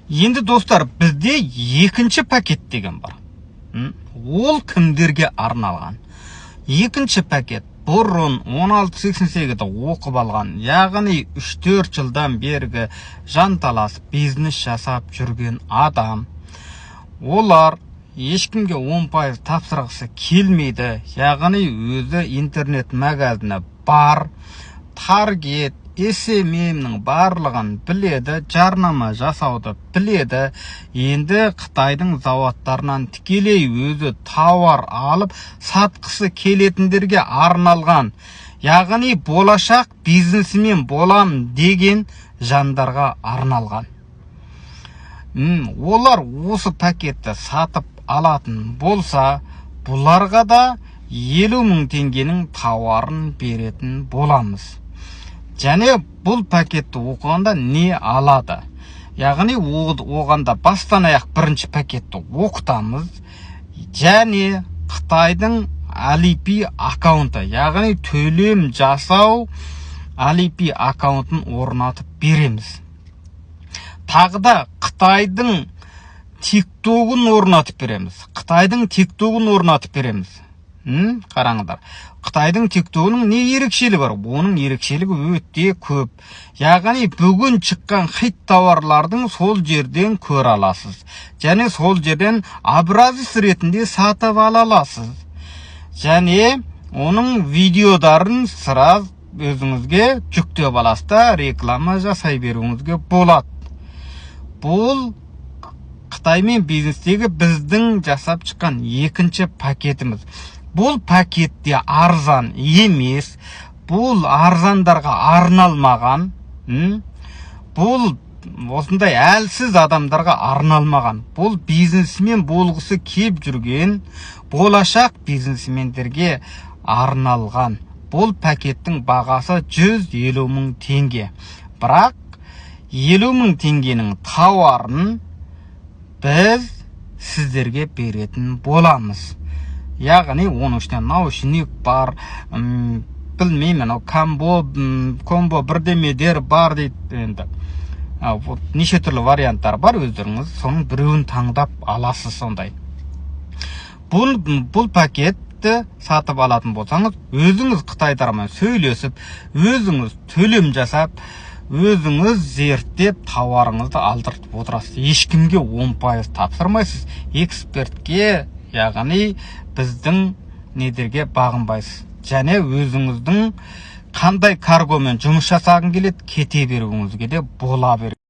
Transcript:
Енді достар, бізде екінші пакет деген бар. Ол кімдерге арналған? Екінші пакет бұрын 1688-де оқып алған, яғни 3-4 жылдан бергі жанталас бизнес жасап жүрген адам. Олар ешкімге 10% тапсырғысы келмейді, яғни өзі интернет магазині бар, таргет, SMM-нің барлығын біледі, жарнама жасауды біледі. Енді Қытайдың заводтарынан тікелей өзі тауар алып сатқысы келетіндерге арналған, яғни болашақ бизнесмен болам деген жандарға арналған. Олар осы пакетті сатып алатын болса, бұларға да 50.000 теңгенің тауарын беретін боламыз. Және бұл пакетті оқығанда не алады? Яғни оғанда бастан аяқ бірінші пакетті оқытамыз. Және Қытайдың Alipay аккаунты, яғни төлем жасау Alipay аккаунтын орнатып береміз. Тағы да Қытайдың TikTok'ын орнатып береміз. Қараңыздар. Қытайдың TikTok'ның не ерекшелігі бар? Оның ерекшелігі өте көп. Яғни бүгін шыққан хит тауарлардың сол жерден көре аласыз. Және сол жерден образец ретінде сатып ала аласыз. Және оның видеодарын сразу өзіңізге жүктеп аласыз да реклама жасай беруіңізге болады. Бұл Қытаймен бизнестегі біздің жасап шыққан екінші пакетіміз. Бұл пакетте арзан емес, бұл арзандарға арналмаған, бұл осындай әлсіз адамдарға арналмаған, бұл бизнесмен болғысы кеп жүрген болашақ бизнесмендерге арналған. Бұл пакеттің бағасы 150.000 теңге. Бірақ 50.000 теңгенің тауарын біз сіздерге беретін боламыз. Яғни оның ішінде наушник бар, білмеймін, комбо бірдемедер бар дейді. Неше түрлі варианттар бар, өздеріңіз соның біреуін таңдап аласыз сондай. Бұл пакетті сатып алатын болсаңыз, өзіңіз қытайдармен сөйлесіп, өзіңіз төлем жасап, өзіңіз зерттеп тауарыңызды алдыртып отырасыз. Ешкімге 10% тапсырмайсыз, экспертке, яғни біздің недерге бағынбайсыз. Және өзіңіздің қандай каргомен жұмыс жасағың келеді, кете беруіңізге де бола береді.